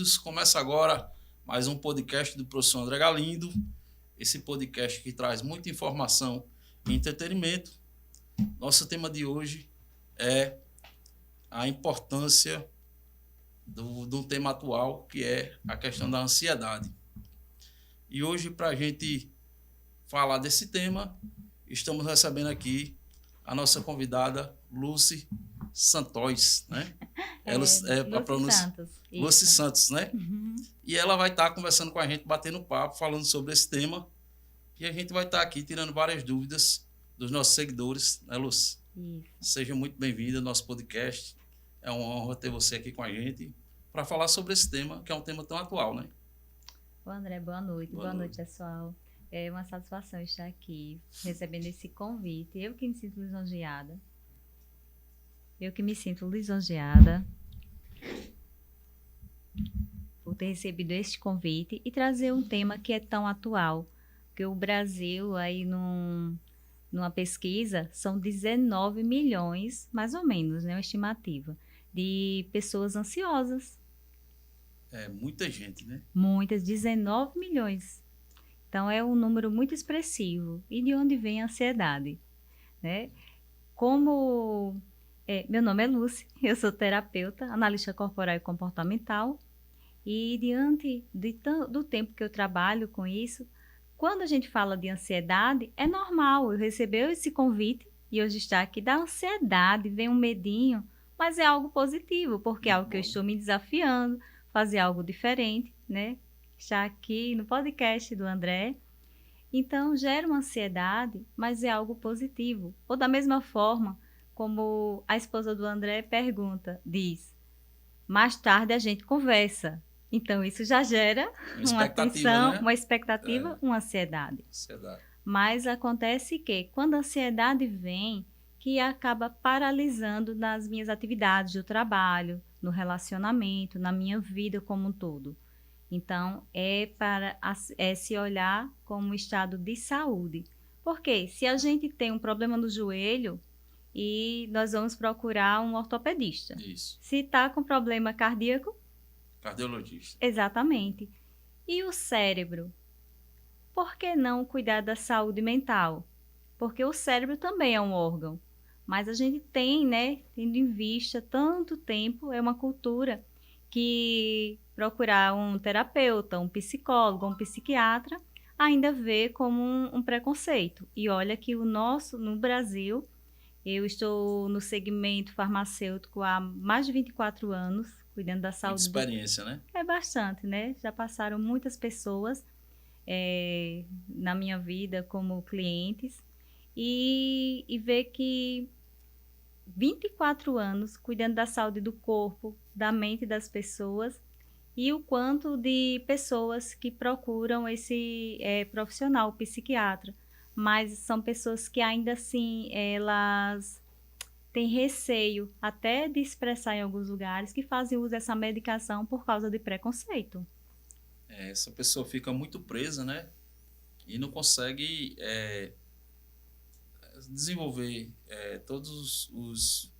amigos, começa agora mais um podcast do professor André Galindo, esse podcast que traz muita informação e entretenimento. Nosso tema de hoje é a importância de um tema atual, que é a questão da ansiedade. E hoje, para a gente falar desse tema, estamos recebendo aqui a nossa convidada, Lucy Santos, né? Ela é a pronúncia Santos. Lucy Santos, né? Uhum. E ela vai estar conversando com a gente, batendo papo, falando sobre esse tema. E a gente vai estar aqui tirando várias dúvidas dos nossos seguidores, né, Lucy? Isso. Seja muito bem-vinda ao nosso podcast. É uma honra ter você aqui com a gente para falar sobre esse tema, que é um tema tão atual, né? Ô André, boa noite. Boa noite, pessoal. É uma satisfação estar aqui, recebendo esse convite. Eu que me sinto lisonjeada. Por ter recebido este convite e trazer um tema que é tão atual. Porque o Brasil, aí numa pesquisa, são 19 milhões, mais ou menos, né, uma estimativa, de pessoas ansiosas. É muita gente, né? Muitas, 19 milhões. Então, é um número muito expressivo. E de onde vem a ansiedade? Né? Meu nome é Lucy, eu sou terapeuta, analista corporal e comportamental. E diante do tempo que eu trabalho com isso, quando a gente fala de ansiedade, é normal eu receber esse convite e hoje estar aqui. Da ansiedade vem um medinho, mas é algo positivo, porque é algo que eu estou me desafiando, fazer algo diferente, né? Estar aqui no podcast do André. Então, gera uma ansiedade, mas é algo positivo. Ou da mesma forma, como a esposa do André diz, mais tarde a gente conversa. Então, isso já gera uma tensão, né? uma expectativa, uma ansiedade. Mas acontece que, quando a ansiedade vem, que acaba paralisando nas minhas atividades do trabalho, no relacionamento, na minha vida como um todo. Então, é se olhar como um estado de saúde. Porque se a gente tem um problema no joelho, e nós vamos procurar um ortopedista. Isso. Se está com problema cardíaco, cardiologista. Exatamente. E o cérebro? Por que não cuidar da saúde mental? Porque o cérebro também é um órgão. Mas a gente tem, né, tendo em vista tanto tempo, é uma cultura que procurar um terapeuta, um psicólogo, um psiquiatra, ainda vê como um preconceito. E olha que no Brasil, eu estou no segmento farmacêutico há mais de 24 anos, cuidando da saúde. Experiência, né? É bastante, né? Já passaram muitas pessoas na minha vida como clientes e ver que 24 anos cuidando da saúde do corpo, da mente das pessoas e o quanto de pessoas que procuram esse profissional, psiquiatra. Mas são pessoas que ainda assim, elas têm receio até de expressar em alguns lugares que fazem uso dessa medicação por causa de preconceito. Essa pessoa fica muito presa, né? E não consegue desenvolver todos os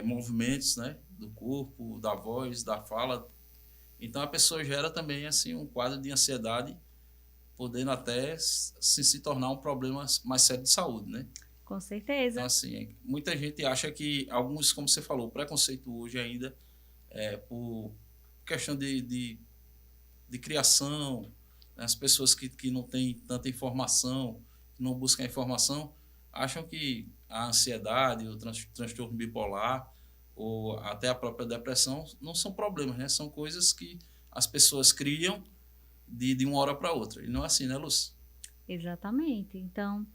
movimentos, né? Do corpo, da voz, da fala. Então a pessoa gera também assim um quadro de ansiedade, podendo até se tornar um problema mais sério de saúde, né? Com certeza. Então, assim, muita gente acha que alguns, como você falou, preconceito hoje ainda por questão de criação, né? As pessoas que não têm tanta informação, que não buscam informação, acham que a ansiedade, o transtorno bipolar ou até a própria depressão não são problemas, né? São coisas que as pessoas criam de uma hora para outra. E não é assim, né, Lúcia? Exatamente. Então,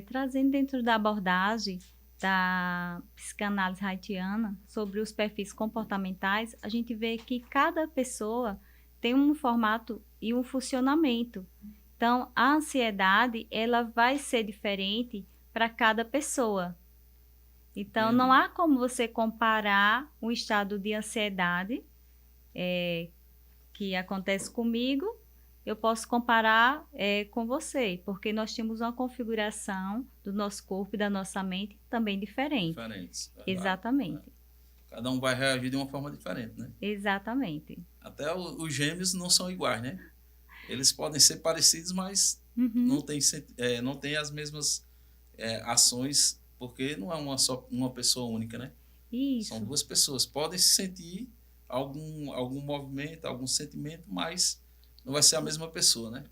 trazendo dentro da abordagem da psicanálise haitiana sobre os perfis comportamentais, a gente vê que cada pessoa tem um formato e um funcionamento. Então, a ansiedade, ela vai ser diferente para cada pessoa. Então, não há como você comparar um estado de ansiedade que acontece comigo, eu posso comparar com você, porque nós temos uma configuração do nosso corpo e da nossa mente também diferente. Diferentes. Exatamente. Cada um vai reagir de uma forma diferente, né? Exatamente. Até os gêmeos não são iguais, né? Eles podem ser parecidos, mas Uhum. não tem as mesmas ações, porque não é uma pessoa única, né? São Isso. duas pessoas. Podem sentir algum movimento, algum sentimento, mas não vai ser a mesma pessoa, né?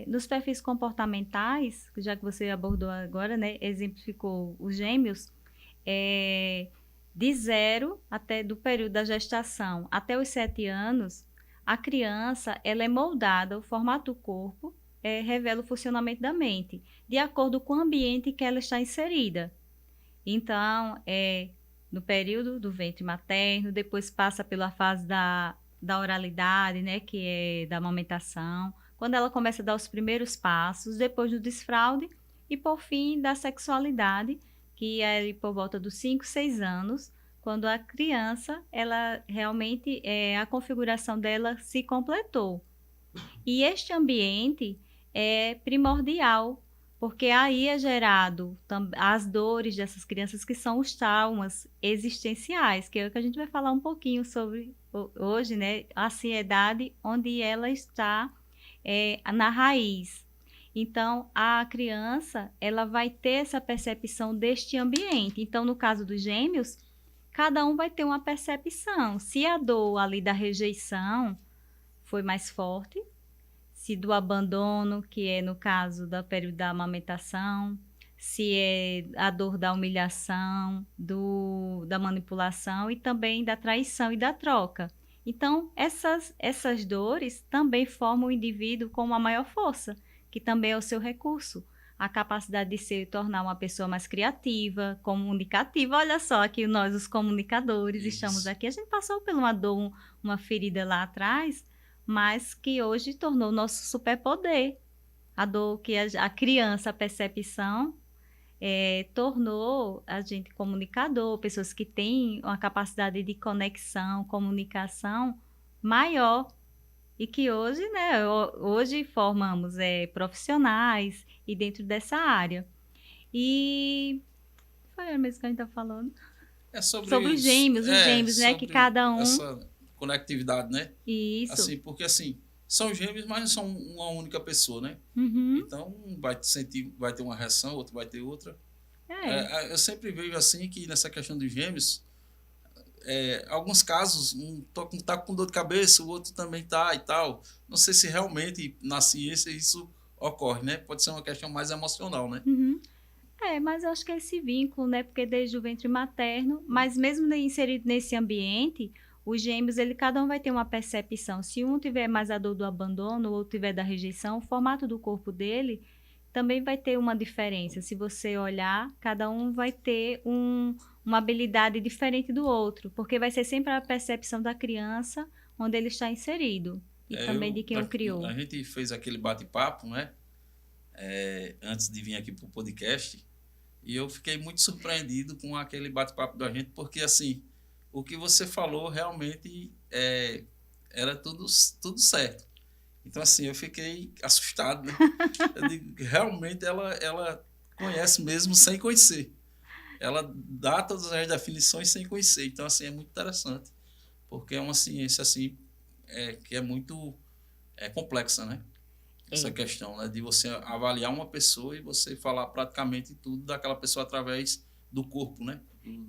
Nos perfis comportamentais, já que você abordou agora, né, exemplificou os gêmeos, é, de 0 até do período da gestação até os 7 anos, a criança ela é moldada, o formato do corpo revela o funcionamento da mente, de acordo com o ambiente que ela está inserida. Então, no período do ventre materno, depois passa pela fase da oralidade, né, que é da amamentação, quando ela começa a dar os primeiros passos, depois do desfraude e, por fim, da sexualidade, que é ali por volta dos 5, 6 anos, quando a criança, ela realmente, a configuração dela se completou. E este ambiente é primordial, porque aí é gerado as dores dessas crianças, que são os traumas existenciais, que é o que a gente vai falar um pouquinho sobre hoje, né? A ansiedade, onde ela está na raiz. Então, a criança, ela vai ter essa percepção deste ambiente. Então, no caso dos gêmeos, cada um vai ter uma percepção. Se a dor ali da rejeição foi mais forte, se do abandono, que é no caso do período da amamentação, se é a dor da humilhação, da manipulação e também da traição e da troca. Então, essas dores também formam o indivíduo com uma maior força, que também é o seu recurso. A capacidade de se tornar uma pessoa mais criativa, comunicativa. Olha só, aqui nós, os comunicadores, estamos Isso. aqui. A gente passou por uma dor, uma ferida lá atrás, mas que hoje tornou nosso superpoder. A dor que a criança, a percepção, tornou a gente comunicador, pessoas que têm uma capacidade de conexão, comunicação maior. E que hoje, né, hoje formamos profissionais e dentro dessa área. E foi a mesmo que a gente está falando. É sobre Sobre os gêmeos, né, que sobre cada um... essa conectividade, né? Isso. Assim, porque assim, são gêmeos, mas não são uma única pessoa, né? Uhum. Então, um vai sentir, vai ter uma reação, outro vai ter outra. É. Eu sempre vejo assim que nessa questão dos gêmeos, alguns casos, tá com dor de cabeça, o outro também tá e tal. Não sei se realmente na ciência isso ocorre, né? Pode ser uma questão mais emocional, né? Uhum. Mas eu acho que é esse vínculo, né? Porque desde o ventre materno, mas mesmo inserido nesse ambiente, os gêmeos, cada um vai ter uma percepção. Se um tiver mais a dor do abandono, o outro tiver da rejeição, o formato do corpo dele também vai ter uma diferença. Se você olhar, cada um vai ter uma habilidade diferente do outro, porque vai ser sempre a percepção da criança onde ele está inserido e também de quem o criou. A gente fez aquele bate-papo, né? Antes de vir aqui para o podcast, e eu fiquei muito surpreendido com aquele bate-papo da gente, porque assim, o que você falou realmente era tudo certo. Então, assim, eu fiquei assustado, né? Eu digo, realmente ela conhece mesmo sem conhecer. Ela dá todas as definições sem conhecer. Então, assim, é muito interessante, porque é uma ciência, assim, que é muito complexa, né? Essa questão, né, de você avaliar uma pessoa e você falar praticamente tudo daquela pessoa através do corpo, né?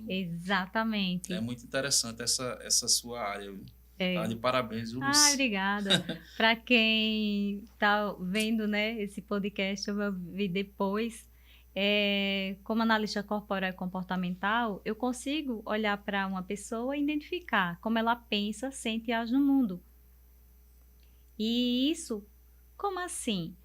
Exatamente. É muito interessante essa sua área. Tá de parabéns, Lúcia. Obrigada. Para quem está vendo, né, esse podcast, eu vou ver depois. Como analista corporal e comportamental, eu consigo olhar para uma pessoa e identificar como ela pensa, sente e age no mundo. E isso, como assim?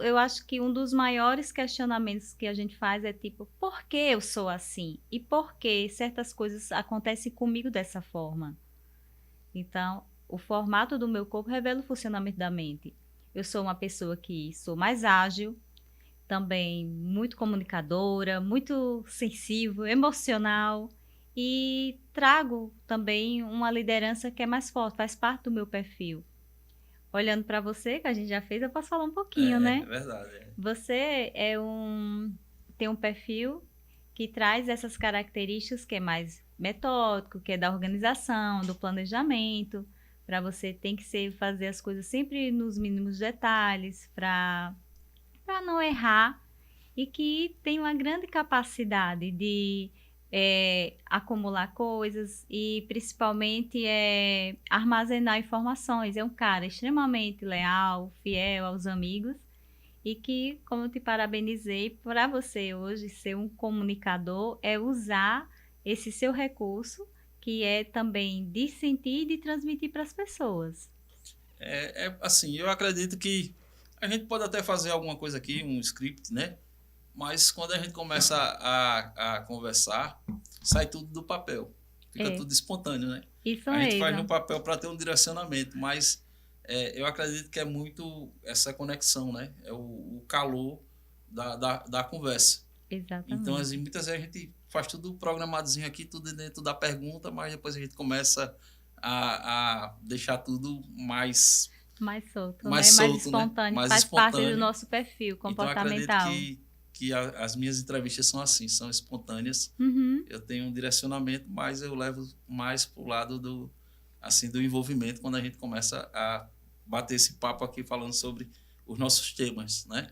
Eu acho que um dos maiores questionamentos que a gente faz é tipo, por que eu sou assim? E por que certas coisas acontecem comigo dessa forma? Então, o formato do meu corpo revela o funcionamento da mente. Eu sou uma pessoa que sou mais ágil, também muito comunicadora, muito sensível, emocional e trago também uma liderança que é mais forte, faz parte do meu perfil. Olhando para você, que a gente já fez, eu posso falar um pouquinho, né? É verdade. Você tem um perfil que traz essas características que é mais metódico, que é da organização, do planejamento, para você tem que fazer as coisas sempre nos mínimos detalhes, para não errar, e que tem uma grande capacidade de acumular coisas e principalmente armazenar informações. É um cara extremamente leal, fiel aos amigos e que, como eu te parabenizei, para você hoje ser um comunicador é usar esse seu recurso, que é também de sentir e de transmitir para as pessoas. Assim, eu acredito que a gente pode até fazer alguma coisa aqui, um script, né? Mas quando a gente começa a conversar, sai tudo do papel. Fica tudo espontâneo, né? Isso A gente faz mesmo. no papel para ter um direcionamento, mas eu acredito que é muito essa conexão, né? É o calor da conversa. Exatamente. Então, assim, muitas vezes a gente faz tudo programadozinho aqui, tudo dentro da pergunta, mas depois a gente começa a deixar tudo mais solto, mais né? Mais solto, né? espontâneo, Mais faz parte do espontâneo. nosso perfil Então, eu acredito comportamental. que as minhas entrevistas são assim, são espontâneas. Uhum. Eu tenho um direcionamento, mas eu levo mais para o lado do envolvimento quando a gente começa a bater esse papo aqui falando sobre os nossos temas, né?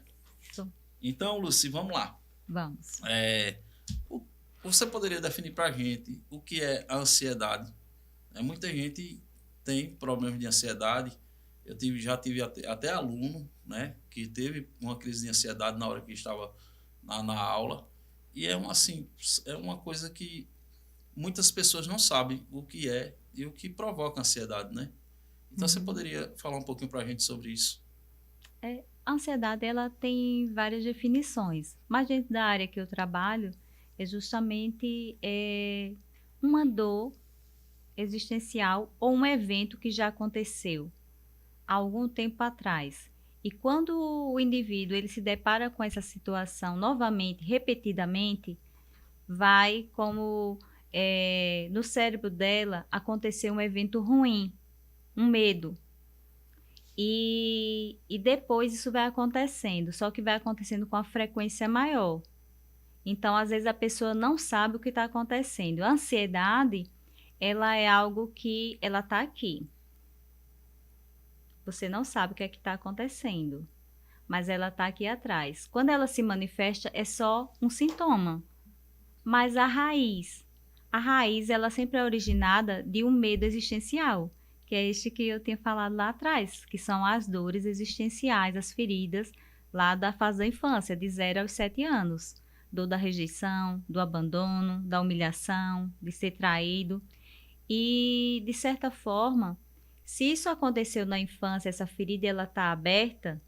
Isso. Então, Lucy, vamos lá. Vamos. Você poderia definir para a gente o que é a ansiedade? Muita gente tem problemas de ansiedade. Eu já tive até aluno, né, que teve uma crise de ansiedade na hora que estava na aula. E assim, é uma coisa que muitas pessoas não sabem o que é e o que provoca ansiedade, né? Então, você poderia falar um pouquinho para a gente sobre isso? A ansiedade, ela tem várias definições, mas dentro da área que eu trabalho, é justamente uma dor existencial ou um evento que já aconteceu há algum tempo atrás. E quando o indivíduo ele se depara com essa situação novamente, repetidamente, vai como no cérebro dela acontecer um evento ruim, um medo. E depois isso vai acontecendo, só que vai acontecendo com a frequência maior. Então, às vezes, a pessoa não sabe o que está acontecendo. A ansiedade, ela é algo que ela está aqui. Você não sabe o que é que está acontecendo, mas ela está aqui atrás. Quando ela se manifesta, é só um sintoma. Mas a raiz ela sempre é originada de um medo existencial, que é este que eu tinha falado lá atrás, que são as dores existenciais, as feridas lá da fase da infância, de 0 aos 7 anos. Dor da rejeição, do abandono, da humilhação, de ser traído. E, de certa forma, se isso aconteceu na infância, essa ferida ela está aberta,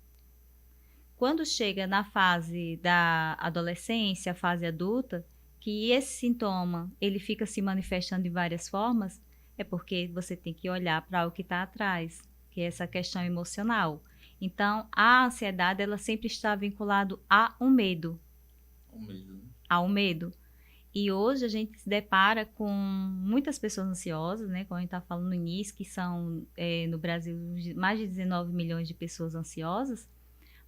quando chega na fase da adolescência, fase adulta, que esse sintoma ele fica se manifestando de várias formas, é porque você tem que olhar para o que está atrás, que é essa questão emocional. Então, a ansiedade ela sempre está vinculada a um medo. Ao medo. E hoje a gente se depara com muitas pessoas ansiosas, né? Como a gente está falando no início, que são no Brasil mais de 19 milhões de pessoas ansiosas,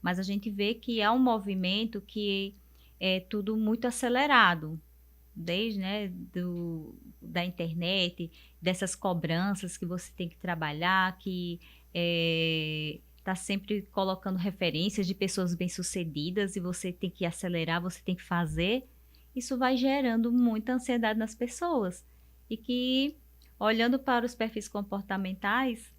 mas a gente vê que é um movimento que é tudo muito acelerado, desde da internet, dessas cobranças que você tem que trabalhar, que está sempre colocando referências de pessoas bem-sucedidas e você tem que acelerar, você tem que fazer. Isso vai gerando muita ansiedade nas pessoas. E que, olhando para os perfis comportamentais,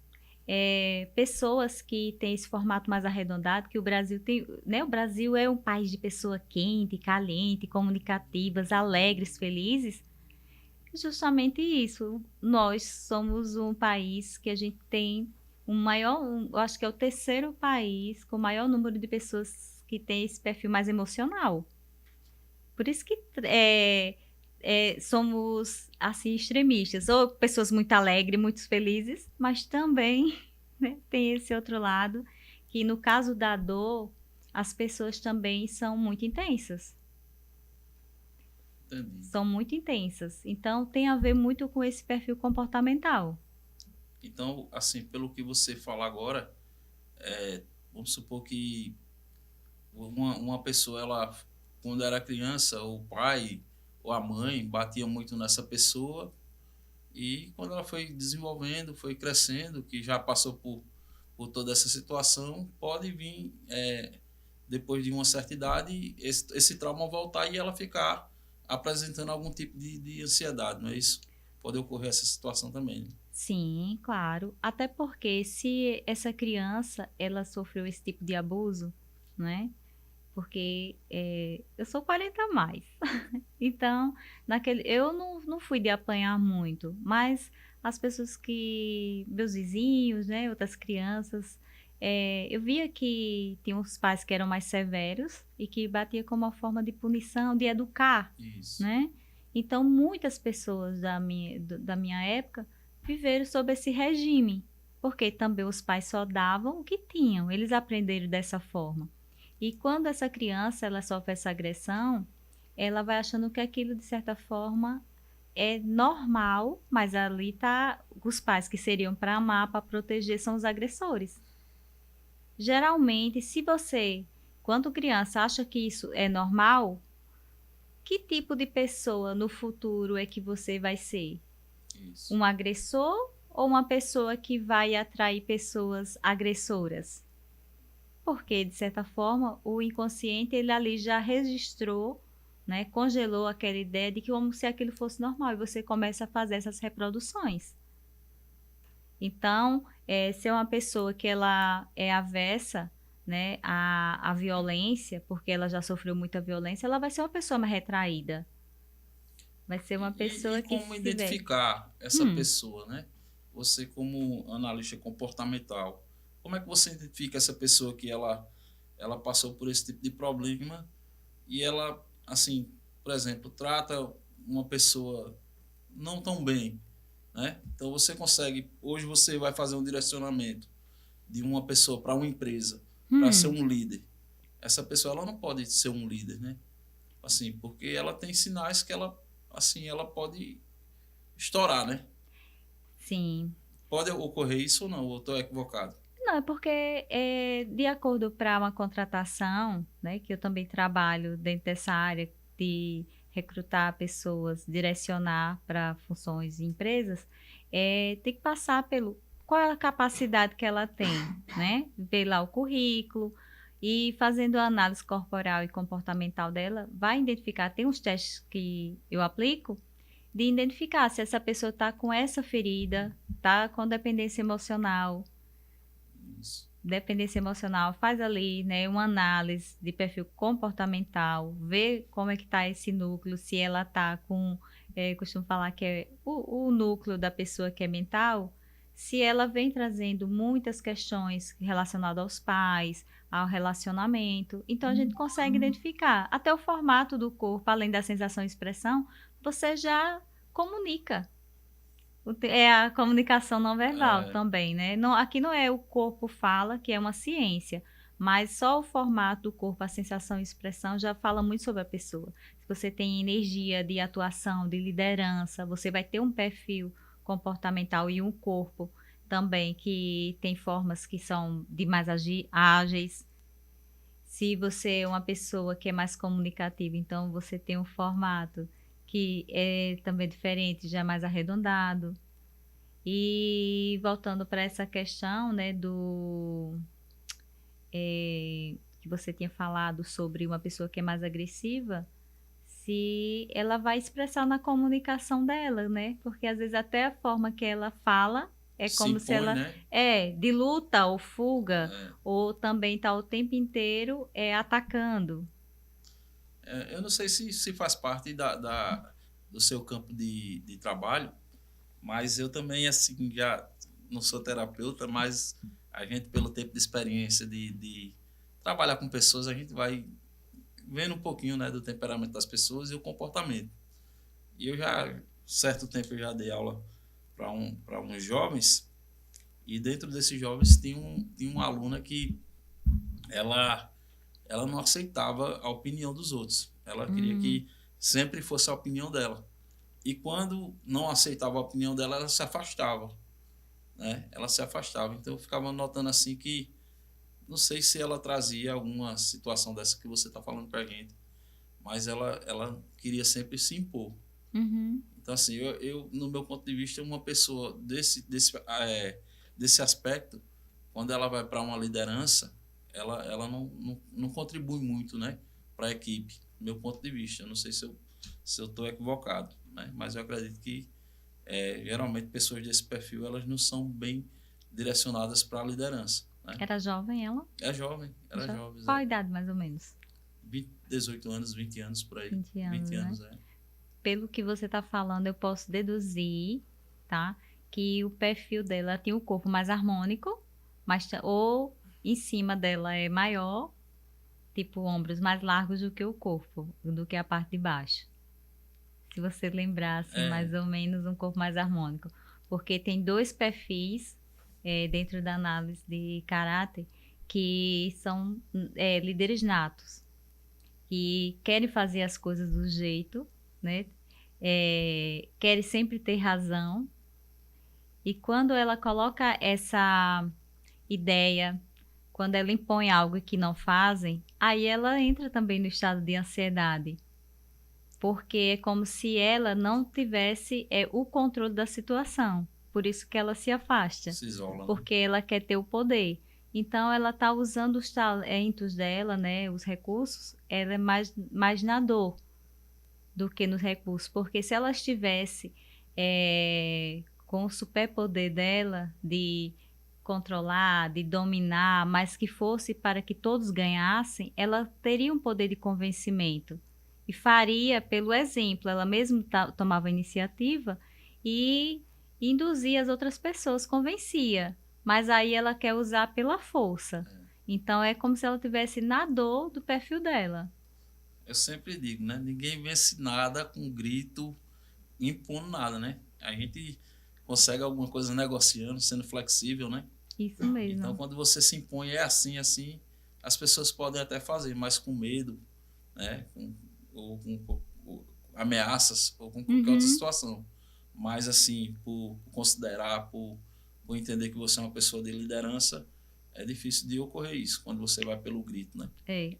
pessoas que têm esse formato mais arredondado, que o Brasil tem, né? O Brasil é um país de pessoa quente, caliente, comunicativas, alegres, felizes. Justamente isso. Nós somos um país que a gente tem eu acho que é o terceiro país com o maior número de pessoas que tem esse perfil mais emocional. Por isso que somos assim extremistas, ou pessoas muito alegres, muito felizes, mas também, né, tem esse outro lado que no caso da dor, as pessoas também são muito intensas. Entendi. São muito intensas. Então tem a ver muito com esse perfil comportamental. Então, assim, pelo que você fala agora, vamos supor que uma pessoa, ela, quando era criança, o pai ou a mãe batia muito nessa pessoa, e quando ela foi desenvolvendo, foi crescendo, que já passou por toda essa situação, pode vir, depois de uma certa idade, esse trauma voltar e ela ficar apresentando algum tipo de ansiedade, não é isso? Pode ocorrer essa situação também, né? Sim, claro. Até porque se essa criança ela sofreu esse tipo de abuso, né? Porque eu sou 40 a mais. Então, eu não fui de apanhar muito, mas as pessoas meus vizinhos, né, outras crianças, eu via que tinha uns pais que eram mais severos e que batia como uma forma de punição, de educar, Isso. né? Então, muitas pessoas da minha época viveram sob esse regime, porque também os pais só davam o que tinham, eles aprenderam dessa forma. E quando essa criança ela sofre essa agressão, ela vai achando que aquilo, de certa forma, é normal, mas ali tá os pais que seriam para amar, para proteger, são os agressores. Geralmente, se você, quando criança, acha que isso é normal, que tipo de pessoa no futuro é que você vai ser? Isso. Um agressor ou uma pessoa que vai atrair pessoas agressoras? Porque, de certa forma, o inconsciente ele ali já registrou, né, congelou aquela ideia de que como se aquilo fosse normal e você começa a fazer essas reproduções. Então, se é uma pessoa que ela é avessa, né, à violência, porque ela já sofreu muita violência, ela vai ser uma pessoa mais retraída. Vai ser uma E pessoa que como se tiver. identificar essa Hum, pessoa, né? Você como analista comportamental, como é que você identifica essa pessoa que ela passou por esse tipo de problema e ela, assim, por exemplo, trata uma pessoa não tão bem, né? Então você consegue, hoje você vai fazer um direcionamento de uma pessoa para uma empresa, para ser hum, um líder. Essa pessoa ela não pode ser um líder, né? Assim, porque ela tem sinais que ela, assim, ela pode estourar, né? sim. Pode ocorrer isso ou não? Ou estou equivocado? Não, é porque, de acordo para uma contratação, né, que eu também trabalho dentro dessa área de recrutar pessoas, direcionar para funções em empresas, tem que passar pelo qual é a capacidade que ela tem, né? Ver lá o currículo e fazendo a análise corporal e comportamental dela, vai identificar, tem uns testes que eu aplico, de identificar se essa pessoa está com essa ferida, está com dependência emocional, Isso. faz ali, né, uma análise de perfil comportamental, vê como é que está esse núcleo, se ela está com, costumo falar que é o núcleo da pessoa que é mental, se ela vem trazendo muitas questões relacionadas aos pais, ao relacionamento, então a gente consegue identificar até o formato do corpo, além da sensação e expressão, você já comunica. É a comunicação não verbal É, também, né? Não, aqui não é o corpo fala, que é uma ciência, mas só o formato do corpo, a sensação e expressão já fala muito sobre a pessoa. Se você tem energia de atuação, de liderança, você vai ter um perfil comportamental e um corpo também que tem formas que são de mais ágeis. Se você é uma pessoa que é mais comunicativa, então você tem um formato que é também diferente, já mais arredondado. E voltando para essa questão, né, que você tinha falado sobre uma pessoa que é mais agressiva, se ela vai expressar na comunicação dela, né? Porque às vezes até a forma que ela fala é se como se impõe, ela né? de luta ou fuga, É, ou também está o tempo inteiro atacando. eu não sei se faz parte do seu campo de trabalho, mas eu também, assim, já não sou terapeuta, mas a gente, pelo tempo de experiência de trabalhar com pessoas, a gente vai vendo um pouquinho, né, do temperamento das pessoas e o comportamento. E eu já, certo tempo, eu já dei aula para uns jovens, e dentro desses jovens tinha uma aluna que ela, ela não aceitava a opinião dos outros. Ela queria Hum, que sempre fosse a opinião dela. E quando não aceitava a opinião dela, ela se afastava, né? Ela se afastava. Então eu ficava notando assim que não sei se ela trazia alguma situação dessa que você está falando para a gente, mas ela queria sempre se impor. Uhum. Então, assim, no meu ponto de vista, uma pessoa desse aspecto, quando ela vai para uma liderança, ela não contribui muito, né, para a equipe, do meu ponto de vista. Eu não sei se eu estou equivocado, né, mas eu acredito que, geralmente, pessoas desse perfil, elas não são bem direcionadas para a liderança, né? Era jovem ela? É jovem, era jovem. Qual a idade, mais ou menos? 18 anos, 20 anos, por aí. 20 anos, 20 anos, né? Pelo que você está falando, eu posso deduzir, tá? Que o perfil dela tinha o corpo mais harmônico, ou em cima dela é maior, tipo ombros mais largos do que o corpo, do que a parte de baixo. Se você lembrar, assim, mais ou menos um corpo mais harmônico. Porque tem dois perfis dentro da análise de caráter que são líderes natos, que querem fazer as coisas do jeito, né? Querem sempre ter razão. E quando ela coloca essa ideia, quando ela impõe algo que não fazem, aí ela entra também no estado de ansiedade. Porque é como se ela não tivesse o controle da situação. Por isso que ela se afasta. Se isola, né? Porque ela quer ter o poder. Então, ela está usando os talentos dela, né, os recursos, ela é mais na dor do que nos recursos. Porque se ela estivesse com o superpoder dela de controlar, de dominar, mas que fosse para que todos ganhassem, ela teria um poder de convencimento. E faria pelo exemplo, ela mesma tomava a iniciativa e induzia as outras pessoas, convencia. Mas aí ela quer usar pela força. Então é como se ela tivesse na dor do perfil dela. Eu sempre digo, né? Ninguém vence nada com grito, impondo nada, né? A gente consegue alguma coisa negociando, sendo flexível, né? Isso mesmo. Então, quando você se impõe, assim, as pessoas podem até fazer, mas com medo, né? Ou ameaças, ou com qualquer outra situação. Mas, assim, por considerar, por entender que você é uma pessoa de liderança, é difícil de ocorrer isso, quando você vai pelo grito, né?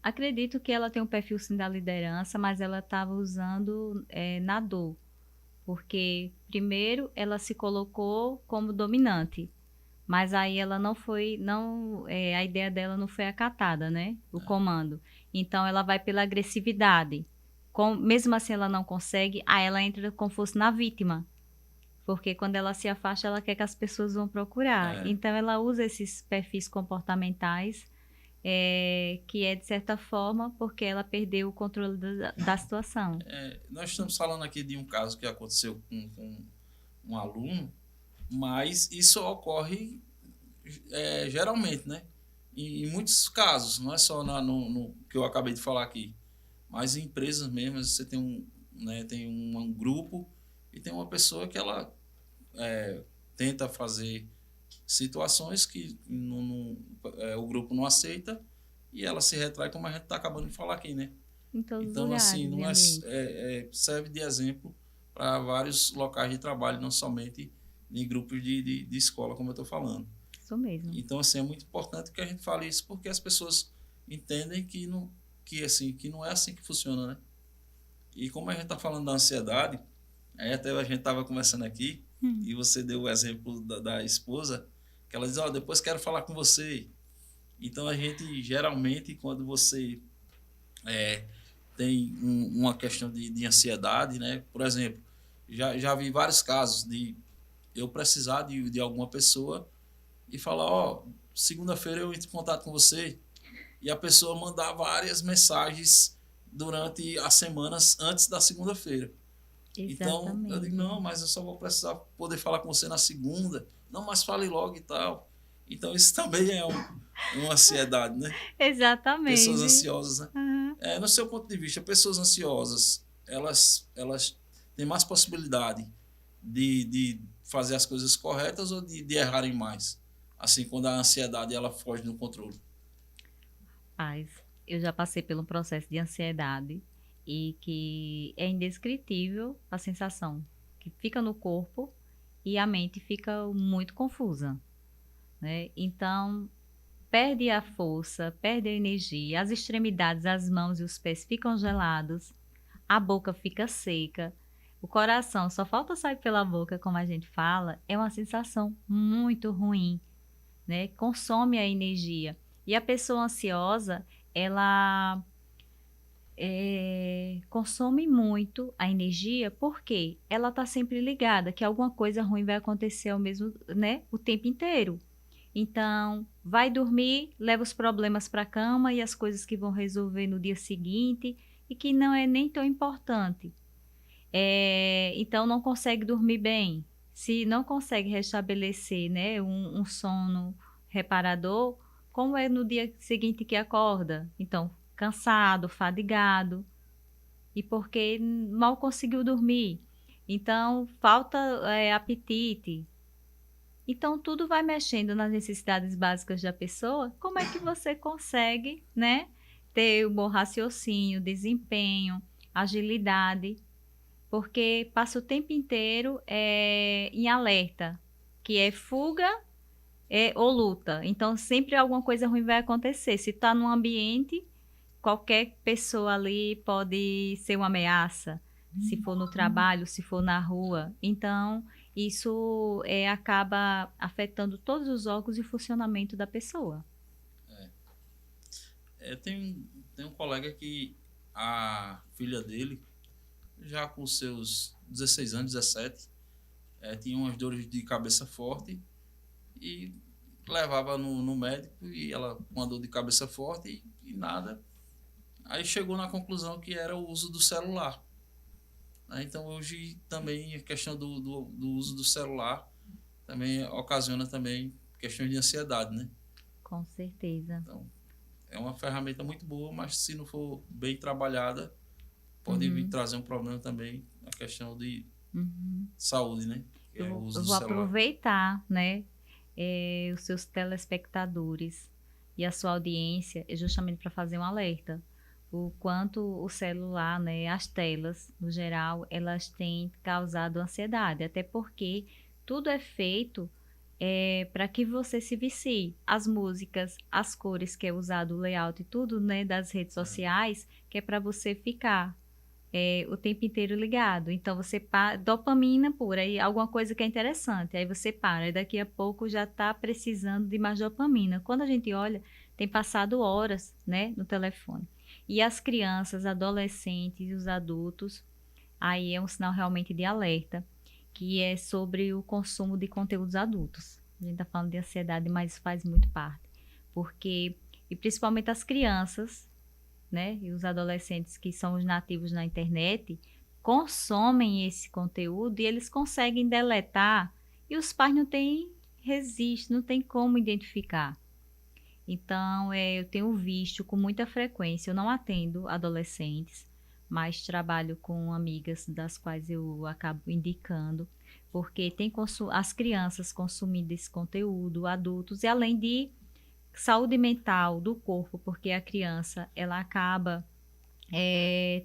Acredito que ela tem um perfil, sim, da liderança, mas ela estava usando na dor. Porque, primeiro, ela se colocou como dominante. Mas aí ela a ideia dela não foi acatada, né? O comando. Então, ela vai pela agressividade. Mesmo assim, ela não consegue, aí ela entra como fosse na vítima. Porque quando ela se afasta, ela quer que as pessoas vão procurar. Então, ela usa esses perfis comportamentais, que é, de certa forma, porque ela perdeu o controle da situação. Nós estamos falando aqui de um caso que aconteceu com um aluno, mas isso ocorre geralmente, né? Em muitos casos, não é só no que eu acabei de falar aqui, mas em empresas mesmo, você tem um grupo e tem uma pessoa que ela tenta fazer situações que o grupo não aceita e ela se retrai, como a gente está acabando de falar aqui, né? Então, assim, não serve de exemplo para vários locais de trabalho, não somente em grupos de escola, como eu estou falando. Isso mesmo. Então, assim, é muito importante que a gente fale isso, porque as pessoas entendem que não é assim que funciona, né? E como a gente está falando da ansiedade, aí até a gente estava conversando aqui, e você deu o exemplo da esposa, que ela diz, depois quero falar com você. Então, a gente, geralmente, quando você tem uma questão de ansiedade, né? Por exemplo, já vi vários casos de eu precisar de alguma pessoa e falar, segunda-feira eu entro em contato com você, e a pessoa mandar várias mensagens durante as semanas antes da segunda-feira. Então, eu digo, não, mas eu só vou precisar poder falar com você na segunda. Não, mas fale logo e tal. Então, isso também é uma ansiedade, né? Exatamente. Pessoas ansiosas, né? No seu ponto de vista, pessoas ansiosas, elas têm mais possibilidade de fazer as coisas corretas ou de errarem mais? Assim, quando a ansiedade ela foge do controle. Eu já passei por um processo de ansiedade e que é indescritível a sensação que fica no corpo e a mente fica muito confusa, né? Então, perde a força, perde a energia, as extremidades, as mãos e os pés ficam gelados, a boca fica seca, o coração só falta sair pela boca, como a gente fala, é uma sensação muito ruim, né? Consome a energia. E a pessoa ansiosa, ela consome muito a energia porque ela está sempre ligada que alguma coisa ruim vai acontecer ao mesmo, né, o tempo inteiro. Então, vai dormir, leva os problemas para a cama e as coisas que vão resolver no dia seguinte e que não é nem tão importante. Então, não consegue dormir bem. Se não consegue restabelecer, né, um sono reparador, como é no dia seguinte que acorda? Então, cansado, fadigado, e porque mal conseguiu dormir. Então, falta apetite. Então, tudo vai mexendo nas necessidades básicas da pessoa. Como é que você consegue, né, ter um bom raciocínio, desempenho, agilidade? Porque passa o tempo inteiro em alerta, que é fuga ou luta. Então, sempre alguma coisa ruim vai acontecer. Se está num ambiente, qualquer pessoa ali pode ser uma ameaça, se for no trabalho, se for na rua. Então, isso acaba afetando todos os órgãos e funcionamento da pessoa. Tem um colega que a filha dele, já com seus 16 anos, 17, tinha umas dores de cabeça forte e levava no médico e ela com uma dor de cabeça forte e nada. Aí chegou na conclusão que era o uso do celular. Então hoje também a questão do uso do celular também ocasiona também questões de ansiedade, né? Com certeza. Então é uma ferramenta muito boa, mas se não for bem trabalhada, pode vir trazer um problema também na questão de saúde, né? Que é o uso Eu do vou celular. aproveitar, né, os seus telespectadores e a sua audiência justamente para fazer um alerta. O quanto o celular, né, as telas, no geral, elas têm causado ansiedade, até porque tudo é feito para que você se vicie. As músicas, as cores que é usado, o layout e tudo, né, das redes sociais, que é para você ficar o tempo inteiro ligado. Então você dopamina pura, e alguma coisa que é interessante, aí você para, e daqui a pouco já está precisando de mais dopamina. Quando a gente olha, tem passado horas, né, no telefone. E as crianças, adolescentes e os adultos, aí é um sinal realmente de alerta, que é sobre o consumo de conteúdos adultos. A gente está falando de ansiedade, mas isso faz muito parte. Porque, e principalmente as crianças, né, e os adolescentes que são os nativos na internet, consomem esse conteúdo e eles conseguem deletar, e os pais não têm resiste, não tem como identificar. Então, eu tenho visto com muita frequência, eu não atendo adolescentes, mas trabalho com amigas das quais eu acabo indicando, porque tem as crianças consumindo esse conteúdo, adultos, e além de saúde mental do corpo, porque a criança ela acaba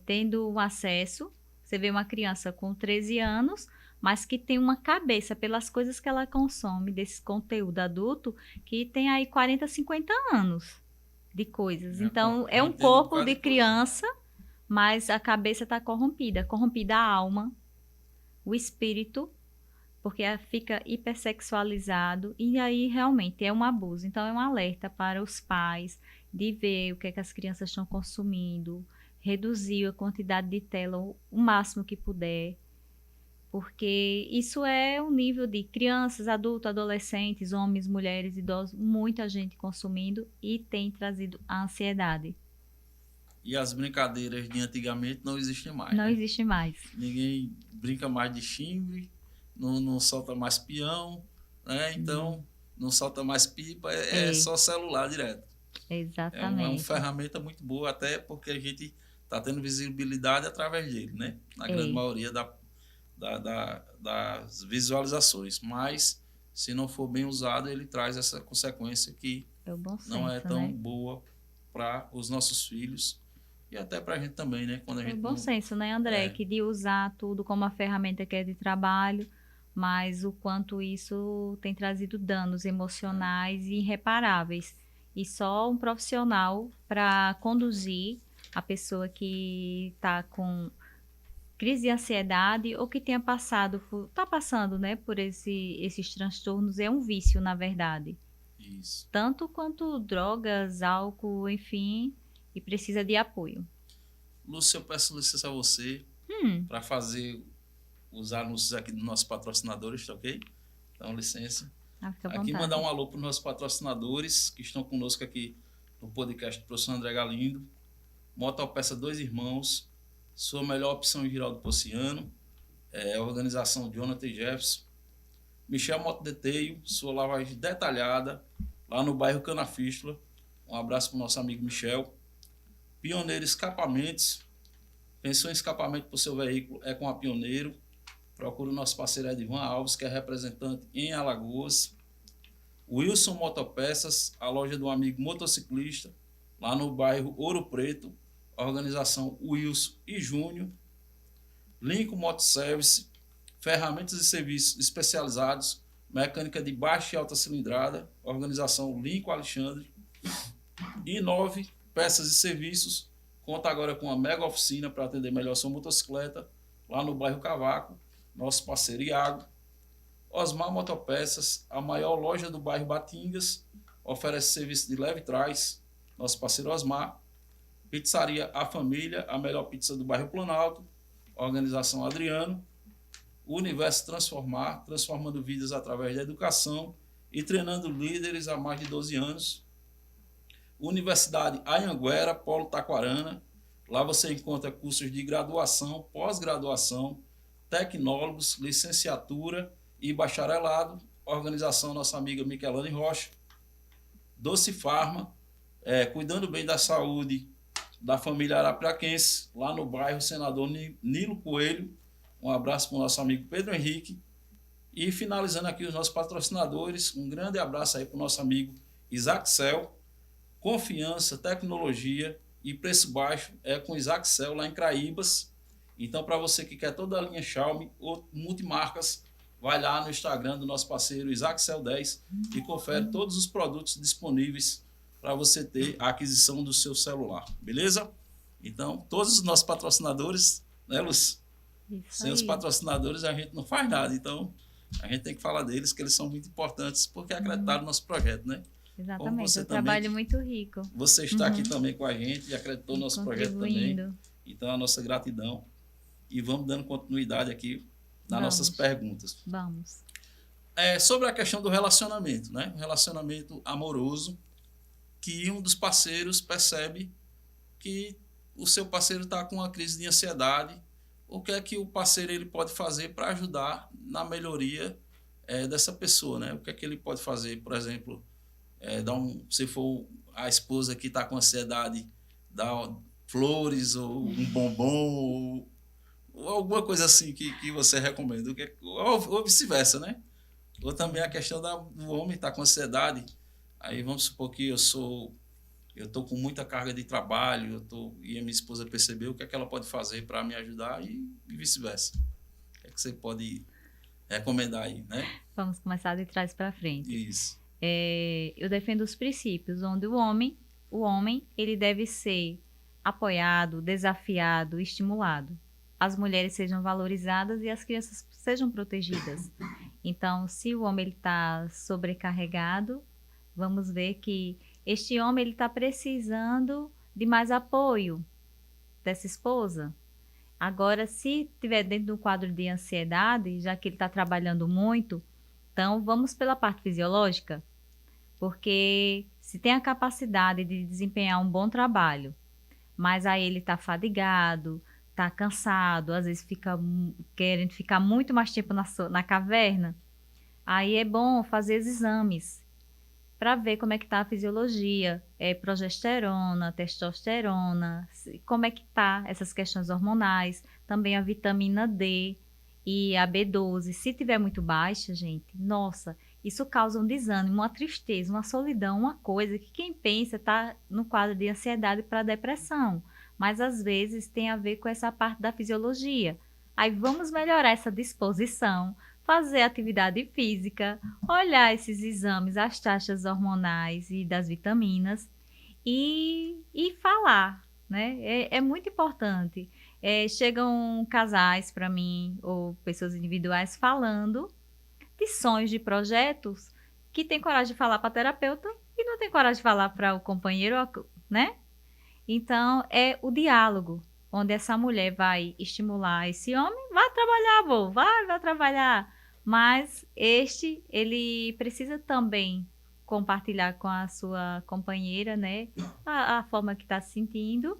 tendo um acesso. Você vê uma criança com 13 anos, mas que tem uma cabeça pelas coisas que ela consome desse conteúdo adulto, que tem aí 40, 50 anos de coisas. Então, é um corpo de criança, mas a cabeça está corrompida a alma, o espírito, porque fica hipersexualizado e aí realmente é um abuso. Então é um alerta para os pais de ver o que é que as crianças estão consumindo, reduzir a quantidade de tela o máximo que puder, porque isso é um nível de crianças, adultos, adolescentes, homens, mulheres, idosos, muita gente consumindo e tem trazido a ansiedade. E as brincadeiras de antigamente não existem mais. Não existe mais. Ninguém brinca mais de chimbre, não solta mais peão, né? Então não solta mais pipa, é só celular direto. Exatamente. É uma ferramenta muito boa, até porque a gente está tendo visibilidade através dele, né? Na grande maioria das visualizações. Mas, se não for bem usado, ele traz essa consequência que não é tão boa para os nossos filhos e até para a gente também, né? Quando a gente bom senso, né, André? Que de usar tudo como uma ferramenta que é de trabalho, mas o quanto isso tem trazido danos emocionais e irreparáveis. E só um profissional para conduzir a pessoa que está com crise de ansiedade ou que tenha passado, está passando, né, por esses transtornos, é um vício, na verdade. Isso. Tanto quanto drogas, álcool, enfim, e precisa de apoio. Lúcia, eu peço licença a você para fazer os anúncios aqui dos nossos patrocinadores, tá ok? Então, licença. Fica à Aqui vontade. mandar um alô para os nossos patrocinadores que estão conosco aqui no podcast do professor André Galindo. Motopeça Dois Irmãos, sua melhor opção em Giraldo Pociano, a organização Jonathan Jefferson, Michel Motodeteio, sua lavagem detalhada, lá no bairro Canafístula. Um abraço para o nosso amigo Michel. Pioneiro Escapamentos, pensou em escapamento para o seu veículo, é com a Pioneiro. Procura o nosso parceiro Edvan Alves, que é representante em Alagoas. Wilson Motopeças, a loja do amigo motociclista, lá no bairro Ouro Preto, organização Wilson e Júnior. Lincoln Motoservice, ferramentas e serviços especializados, mecânica de baixa e alta cilindrada, organização Lincoln Alexandre. E 9 peças e serviços, conta agora com uma mega oficina para atender melhor sua motocicleta, lá no bairro Cavaco, nosso parceiro Iago. Osmar Motopeças, a maior loja do bairro Batingas, oferece serviço de leve trás, nosso parceiro Osmar. Pizzaria A Família, a melhor pizza do bairro Planalto, organização Adriano. Universo Transformar, transformando vidas através da educação e treinando líderes há mais de 12 anos. Universidade Anhanguera, Polo Taquarana, lá você encontra cursos de graduação, pós-graduação, tecnólogos, licenciatura e bacharelado, organização nossa amiga Michelane Rocha. Doce Farma, cuidando bem da saúde da família arapiaquense, lá no bairro Senador Nilo Coelho. Um abraço para o nosso amigo Pedro Henrique. E finalizando aqui os nossos patrocinadores, um grande abraço aí para o nosso amigo Isaac Cel. Confiança, tecnologia e preço baixo é com Isaac Cel lá em Craíbas. Então, para você que quer toda a linha Xiaomi ou multimarcas, vai lá no Instagram do nosso parceiro Isaac Cel 10 e confere todos os produtos disponíveis para você ter a aquisição do seu celular, beleza? Então, todos os nossos patrocinadores, né, Lúcia? Sem os patrocinadores a gente não faz nada, então a gente tem que falar deles, que eles são muito importantes, porque acreditaram no nosso projeto, né? Exatamente, é um trabalho muito rico. Você está aqui também com a gente e acreditou no nosso projeto também. Então, a nossa gratidão. E vamos dando continuidade aqui nas nossas perguntas. Vamos. Sobre a questão do relacionamento, né? Um relacionamento amoroso, que um dos parceiros percebe que o seu parceiro está com uma crise de ansiedade. O que é que o parceiro ele pode fazer para ajudar na melhoria dessa pessoa, né? O que é que ele pode fazer, por exemplo, se for a esposa que está com ansiedade, dar flores ou um bombom ou alguma coisa assim que você recomenda, ou vice-versa, né? Ou também a questão do homem estar com ansiedade. Aí vamos supor que eu estou com muita carga de trabalho, e a minha esposa percebeu o que é que ela pode fazer para me ajudar e vice-versa. O que é que você pode recomendar aí, né? Vamos começar de trás para frente. Isso. Eu defendo os princípios, onde o homem ele deve ser apoiado, desafiado, estimulado. As mulheres sejam valorizadas e as crianças sejam protegidas. Então, se o homem está sobrecarregado, vamos ver que este homem está precisando de mais apoio dessa esposa. Agora, se estiver dentro do quadro de ansiedade, já que ele está trabalhando muito, então vamos pela parte fisiológica. Porque se tem a capacidade de desempenhar um bom trabalho, mas aí ele está fadigado, está cansado, às vezes fica querendo ficar muito mais tempo na caverna, aí é bom fazer os exames para ver como é que está a fisiologia, progesterona, testosterona, como é que está essas questões hormonais, também a vitamina D e a B12. Se tiver muito baixa, gente, nossa, isso causa um desânimo, uma tristeza, uma solidão, uma coisa que quem pensa está no quadro de ansiedade para depressão, mas às vezes tem a ver com essa parte da fisiologia. Aí vamos melhorar essa disposição, fazer atividade física, olhar esses exames, as taxas hormonais e das vitaminas e falar, né? É muito importante. Chegam casais para mim, ou pessoas individuais, falando de sonhos, de projetos, que tem coragem de falar para terapeuta e não tem coragem de falar para o companheiro, né? Então, é o diálogo, onde essa mulher vai estimular esse homem, vai trabalhar, vô, vai trabalhar. Mas ele precisa também compartilhar com a sua companheira, né, a forma que está se sentindo.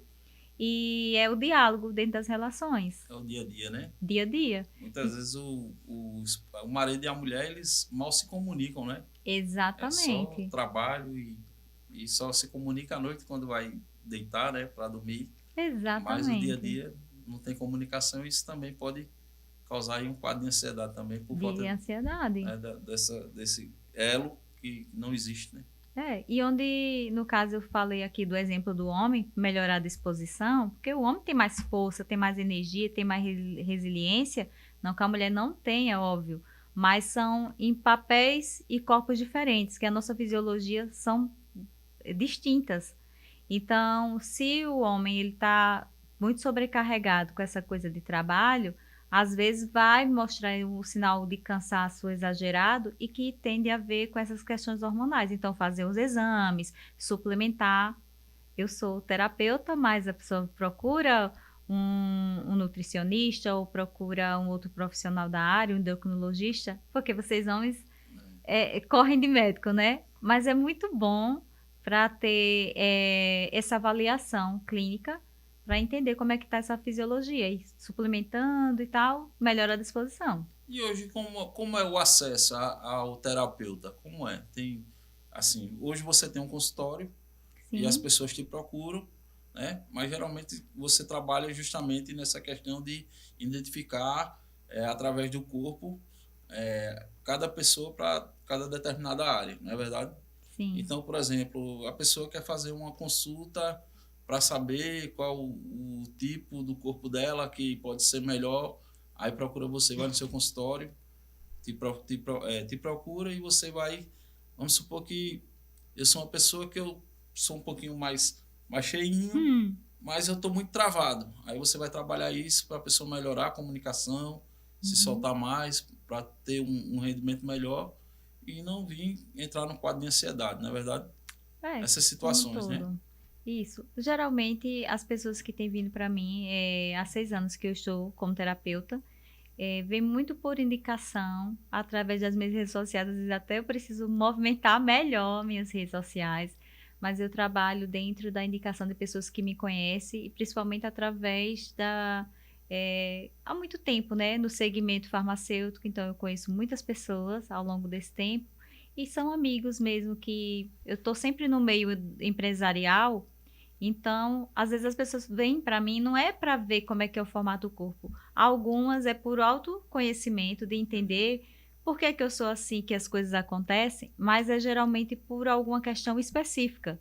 E é o diálogo dentro das relações, É o dia a dia, né? dia a dia. Muitas vezes o marido e a mulher, eles mal se comunicam, né? É só Exatamente, trabalho e só se comunica à noite quando vai deitar, né? Para dormir. Mas o dia a exatamente. dia não tem comunicação e isso também pode causar aí um quadro de ansiedade também por De falta, ansiedade. né, desse elo que não existe, né? E onde, no caso, eu falei aqui do exemplo do homem, melhorar a disposição, porque o homem tem mais força, tem mais energia, tem mais resiliência, não que a mulher não tenha, óbvio, mas são em papéis e corpos diferentes, que a nossa fisiologia são distintas. Então, se o homem ele está muito sobrecarregado com essa coisa de trabalho, às vezes vai mostrar um sinal de cansaço exagerado e que tende a ver com essas questões hormonais. Então, fazer os exames, suplementar. Eu sou terapeuta, mas a pessoa procura um nutricionista ou procura um outro profissional da área, um endocrinologista, porque vocês homens correm de médico, né? Mas é muito bom para ter essa avaliação clínica para entender como é que está essa fisiologia e suplementando e tal, melhora a disposição. E hoje, como é o acesso ao terapeuta? Como é? Tem, assim, hoje você tem um consultório e as Sim, pessoas te procuram, né? Mas geralmente você trabalha justamente nessa questão de identificar, através do corpo, cada pessoa para cada determinada área, não é verdade? sim. Então, por exemplo, a pessoa quer fazer uma consulta para saber qual o tipo do corpo dela que pode ser melhor, aí procura você, vai no seu consultório, te procura e você vai. Vamos supor que eu sou uma pessoa que eu sou um pouquinho mais cheinho, Hum, mas eu estou muito travado. Aí você vai trabalhar isso para a pessoa melhorar a comunicação, se uhum. soltar mais, para ter um rendimento melhor e não vir entrar num quadro de ansiedade, não é verdade? Essas Como um situações, né? todo. Isso. Geralmente, as pessoas que têm vindo para mim, há 6 anos que eu estou como terapeuta, vem muito por indicação, através das minhas redes sociais. Às vezes até eu preciso movimentar melhor minhas redes sociais, mas eu trabalho dentro da indicação de pessoas que me conhecem e principalmente através há muito tempo, né, no segmento farmacêutico. Então eu conheço muitas pessoas ao longo desse tempo e são amigos mesmo que eu estou sempre no meio empresarial. Então, às vezes as pessoas vêm para mim não é para ver como é que é o formato do corpo. Algumas é por autoconhecimento, de entender por que que eu sou assim, que as coisas acontecem, mas é geralmente por alguma questão específica.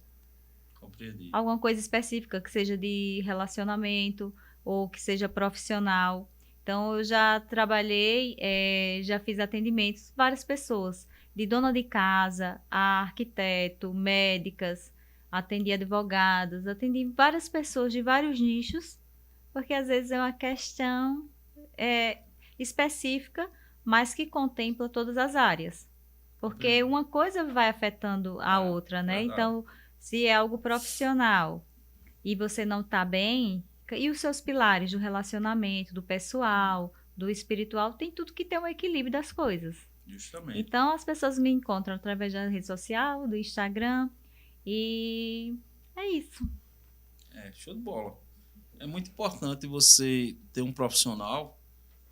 Compreendi. Alguma coisa específica, que seja de relacionamento ou que seja profissional. Então, eu já trabalhei, já fiz atendimentos, várias pessoas, de dona de casa, a arquiteto, médicas, atendi advogados, atendi várias pessoas de vários nichos, porque às vezes é uma questão é, específica, mas que contempla todas as áreas. Porque Compreendi. uma coisa vai afetando a É, outra, né? verdade. Então, se é algo profissional e você não está bem, e os seus pilares do relacionamento, do pessoal, do espiritual, tem tudo que ter um equilíbrio das coisas. Justamente. Então, as pessoas me encontram através da rede social, do Instagram, e é isso. Show de bola. É muito importante você ter um profissional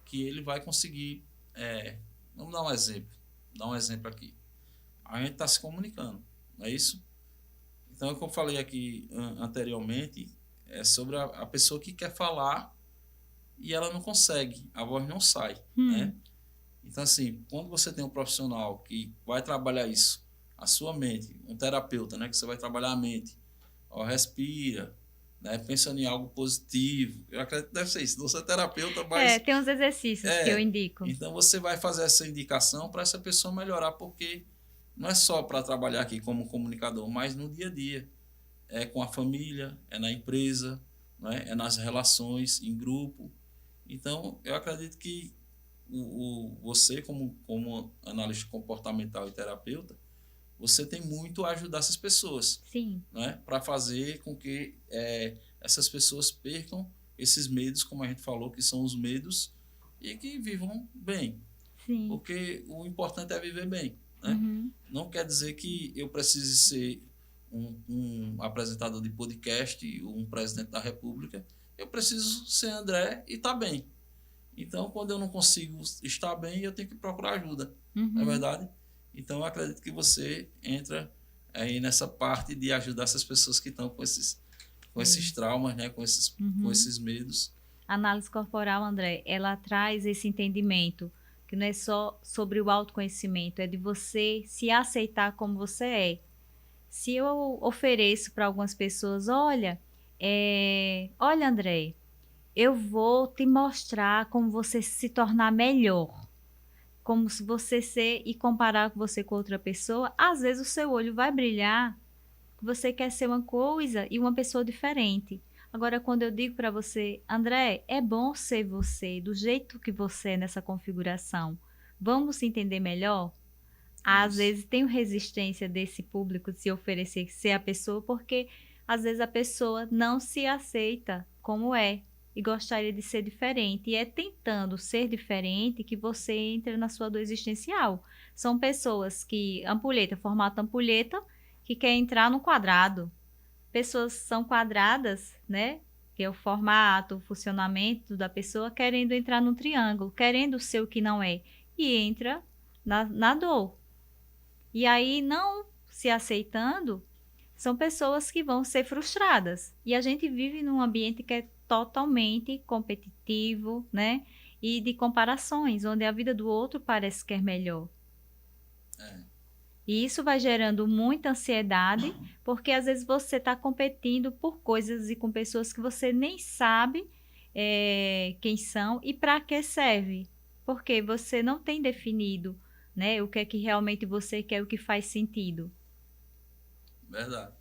que ele vai conseguir. Vamos dar um exemplo. Dar um exemplo aqui. A gente está se comunicando, não é isso? Então, é como eu falei aqui anteriormente, é sobre a pessoa que quer falar e ela não consegue, a voz não sai, né? Hum, Então, assim, quando você tem um profissional que vai trabalhar isso, a sua mente, um terapeuta, né, que você vai trabalhar a mente, ó, respira, né, pensando em algo positivo. Eu acredito que deve ser isso. Não sou terapeuta, mas tem uns exercícios que eu é. indico. Então, você vai fazer essa indicação para essa pessoa melhorar, porque não é só para trabalhar aqui como comunicador, mas no dia a dia. É com a família, é na empresa, né? É nas relações em grupo. Então, eu acredito que você, como analista comportamental e terapeuta, você tem muito a ajudar essas pessoas, Sim. né? Para fazer com que essas pessoas percam esses medos, como a gente falou, que são os medos, e que vivam bem. Sim. Porque o importante é viver bem, né? Uhum. Não quer dizer que eu precise ser um apresentador de podcast, um presidente da República. Eu preciso ser André e estar bem. Então, quando eu não consigo estar bem, eu tenho que procurar ajuda. Não é verdade? Então, eu acredito que você entra aí nessa parte de ajudar essas pessoas que estão com esses traumas, né? Com esses medos. A análise corporal, André, ela traz esse entendimento que não é só sobre o autoconhecimento, é de você se aceitar como você é. Se eu ofereço para algumas pessoas, olha, André, eu vou te mostrar como você se tornar melhor. Como se você ser e comparar você com outra pessoa, às vezes o seu olho vai brilhar, você quer ser uma coisa e uma pessoa diferente. Agora, quando eu digo para você, André, é bom ser você, do jeito que você é nessa configuração. Vamos se entender melhor? Às vezes tem resistência desse público de se oferecer ser a pessoa, porque às vezes a pessoa não se aceita como é e gostaria de ser diferente. E é tentando ser diferente que você entra na sua dor existencial. São pessoas que, formato ampulheta, que quer entrar no quadrado. Pessoas são quadradas, né? Que é o formato, o funcionamento da pessoa, querendo entrar no triângulo, querendo ser o que não é. E entra na dor. E aí, não se aceitando, são pessoas que vão ser frustradas. E a gente vive num ambiente que é totalmente competitivo, né? E de comparações, onde a vida do outro parece que é melhor. E isso vai gerando muita ansiedade, porque às vezes você está competindo por coisas e com pessoas que você nem sabe quem são e para que serve. Porque você não tem definido, né, o que é que realmente você quer, o que faz sentido. Verdade.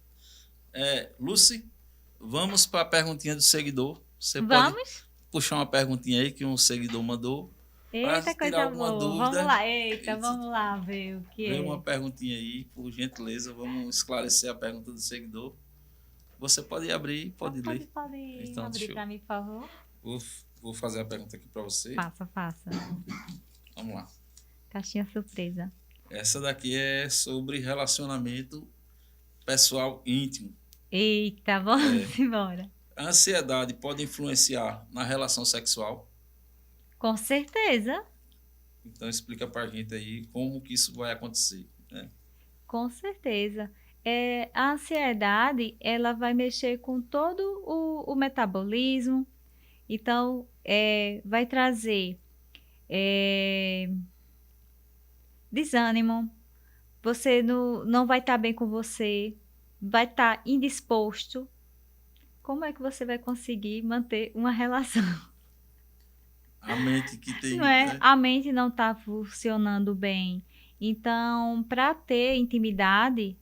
Lucy, vamos para a perguntinha do seguidor. Você pode Vamos? puxar uma perguntinha aí que um seguidor mandou para Eita, tirar coisa alguma boa. dúvida. Vamos lá, vamos lá ver o que Vê é. uma perguntinha aí, por gentileza, vamos esclarecer a pergunta do seguidor. Você pode abrir, pode ler. Pode Então, abrir para mim, por favor. Vou fazer a pergunta aqui para você. Faça. Vamos lá. Caixinha surpresa. Essa daqui é sobre relacionamento pessoal íntimo. Eita, vamos embora. A ansiedade pode influenciar na relação sexual? Com certeza. Então explica pra gente aí como que isso vai acontecer, né? Com certeza. A ansiedade, ela vai mexer com todo o metabolismo. Então, vai trazer desânimo. Você não vai estar bem com você. Vai estar indisposto. Como é que você vai conseguir manter uma relação? A mente que tem... Não é? A mente não está funcionando bem. Então, para ter intimidade,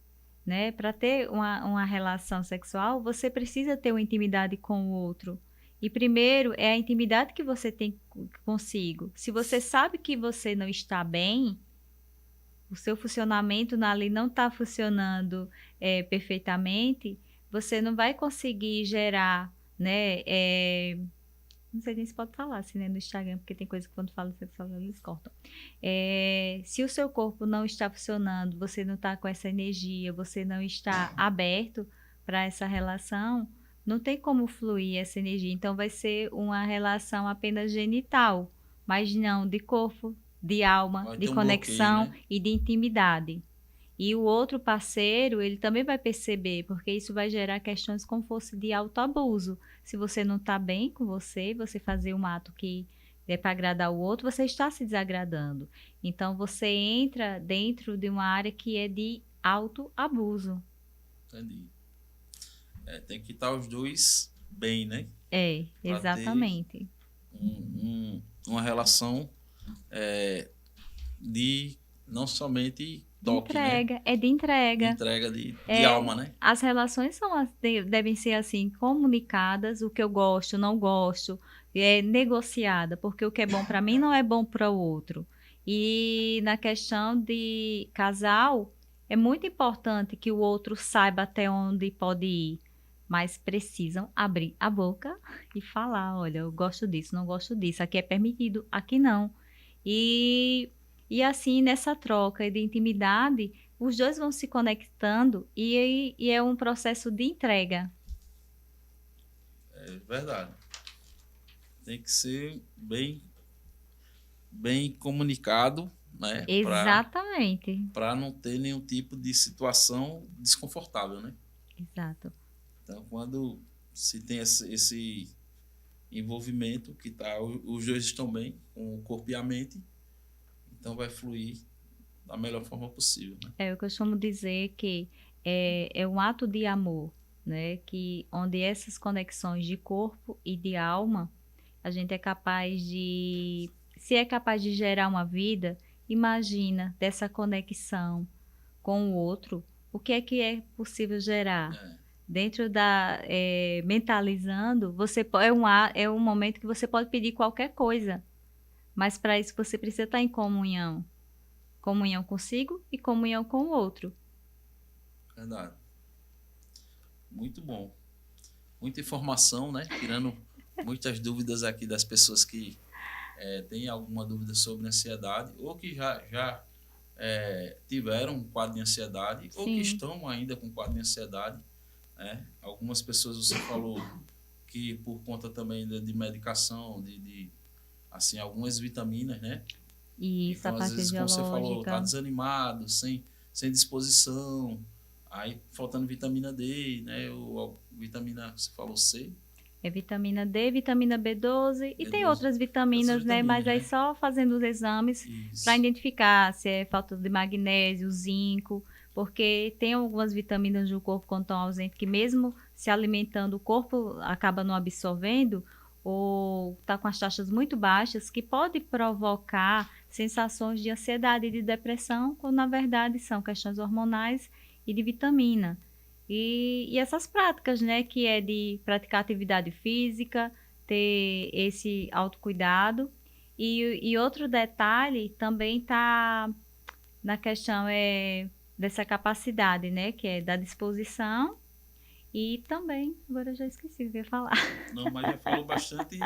né, para ter uma relação sexual, você precisa ter uma intimidade com o outro. E primeiro é a intimidade que você tem consigo. Se você sabe que você não está bem, o seu funcionamento ali não está funcionando perfeitamente, você não vai conseguir gerar, né? Não sei nem se pode falar assim, né, no Instagram, porque tem coisa que quando fala sexual eles cortam. Se o seu corpo não está funcionando, você não está com essa energia, você não está aberto para essa relação, não tem como fluir essa energia. Então vai ser uma relação apenas genital, mas não de corpo, de alma, de conexão bloqueio, né? E de intimidade. E o outro parceiro, ele também vai perceber, porque isso vai gerar questões como fosse de autoabuso. Se você não está bem com você fazer um ato que é para agradar o outro, você está se desagradando. Então, você entra dentro de uma área que é de autoabuso. Entendi. Tem que estar os dois bem, né? Exatamente. Uma relação de não somente toque, né? É de entrega. Entrega de alma, né? As relações devem ser assim, comunicadas, o que eu gosto, não gosto, é negociada, porque o que é bom para mim não é bom para o outro. E na questão de casal, é muito importante que o outro saiba até onde pode ir, mas precisam abrir a boca e falar, olha, eu gosto disso, não gosto disso, aqui é permitido, aqui não. E, e assim, nessa troca de intimidade, os dois vão se conectando e é um processo de entrega. É verdade. Tem que ser bem comunicado, né? Exatamente. Para não ter nenhum tipo de situação desconfortável, né? Exato. Então, quando se tem esse envolvimento, que tá, os dois estão bem, com o corpo e a mente, então vai fluir da melhor forma possível, né? Eu costumo dizer que é um ato de amor, né? Que onde essas conexões de corpo e de alma, a gente é capaz de... Se é capaz de gerar uma vida, imagina dessa conexão com o outro, o que é possível gerar? Dentro da... mentalizando, é um momento que você pode pedir qualquer coisa, mas para isso você precisa estar em comunhão. Comunhão consigo e comunhão com o outro. Verdade. Muito bom. Muita informação, né? Tirando muitas dúvidas aqui das pessoas que têm alguma dúvida sobre ansiedade ou que já tiveram um quadro de ansiedade. Sim. Ou que estão ainda com quadro de ansiedade. Né? Algumas pessoas, você falou que por conta também de medicação, assim, algumas vitaminas, né? Isso, então, às vezes, como você falou, tá desanimado, sem disposição, aí faltando vitamina D, né? Ou vitamina, você falou C. É vitamina D, vitamina B12 e tem outras vitaminas, né? Mas aí só fazendo os exames para identificar se é falta de magnésio, zinco, porque tem algumas vitaminas do corpo quando estão ausentes que mesmo se alimentando o corpo acaba não absorvendo ou está com as taxas muito baixas, que pode provocar sensações de ansiedade e de depressão, quando na verdade são questões hormonais e de vitamina. E essas práticas, né, que é de praticar atividade física, ter esse autocuidado. E outro detalhe também está na questão dessa capacidade, né, que é da disposição. E também, agora eu já esqueci o que eu ia falar. Não, mas já falou bastante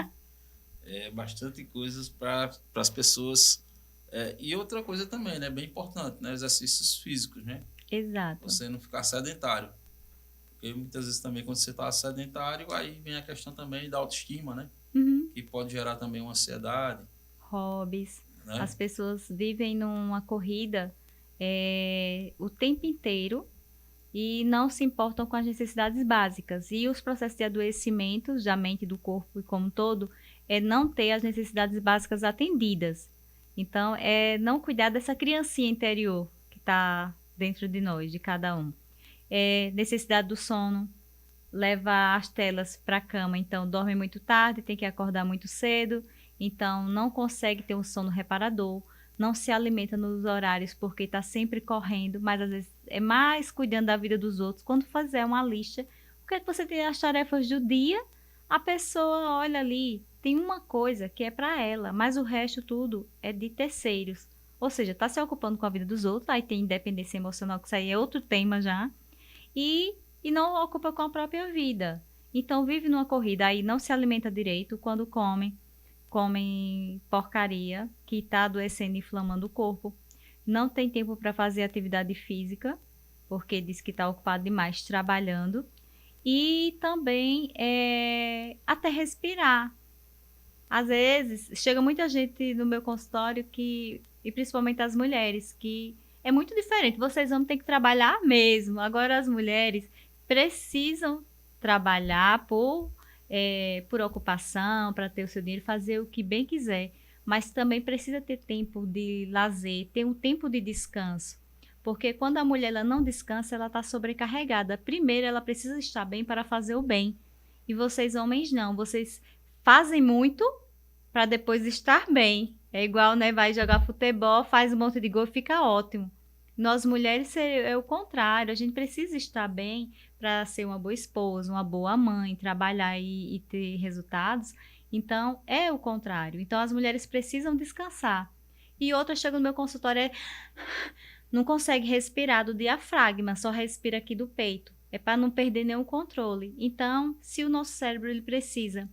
coisas para as pessoas. E outra coisa também, né, bem importante, né, exercícios físicos, né? Exato. Você não ficar sedentário. Porque muitas vezes também quando você está sedentário, aí vem a questão também da autoestima, né? Uhum. Que pode gerar também uma ansiedade. Hobbies. Né? As pessoas vivem numa corrida o tempo inteiro e não se importam com as necessidades básicas. E os processos de adoecimento da mente, do corpo e como um todo, é não ter as necessidades básicas atendidas. Então, é não cuidar dessa criancinha interior que está dentro de nós, de cada um. Necessidade do sono, leva as telas para a cama, então dorme muito tarde, tem que acordar muito cedo, então não consegue ter um sono reparador, não se alimenta nos horários porque está sempre correndo, mas às vezes é mais cuidando da vida dos outros. Quando fazer uma lista, o que é que você tem as tarefas do dia, a pessoa olha ali, tem uma coisa que é para ela, mas o resto tudo é de terceiros. Ou seja, está se ocupando com a vida dos outros, aí tem independência emocional, que isso aí é outro tema já, e não ocupa com a própria vida. Então vive numa corrida, aí não se alimenta direito, quando comem porcaria, que está adoecendo e inflamando o corpo. Não tem tempo para fazer atividade física, porque diz que está ocupado demais trabalhando. E também até respirar. Às vezes, chega muita gente no meu consultório, e principalmente as mulheres, que é muito diferente. Vocês vão ter que trabalhar mesmo. Agora as mulheres precisam trabalhar por ocupação, para ter o seu dinheiro, fazer o que bem quiser, mas também precisa ter tempo de lazer, ter um tempo de descanso, porque quando a mulher ela não descansa, ela está sobrecarregada. Primeiro, ela precisa estar bem para fazer o bem, e vocês homens não, vocês fazem muito para depois estar bem. É igual, né, vai jogar futebol, faz um monte de gol, fica ótimo, Nós mulheres é o contrário, a gente precisa estar bem para ser uma boa esposa, uma boa mãe, trabalhar e ter resultados. Então, é o contrário. Então, as mulheres precisam descansar. E outra chega no meu consultório, não consegue respirar do diafragma, só respira aqui do peito. É para não perder nenhum controle. Então, se o nosso cérebro ele precisa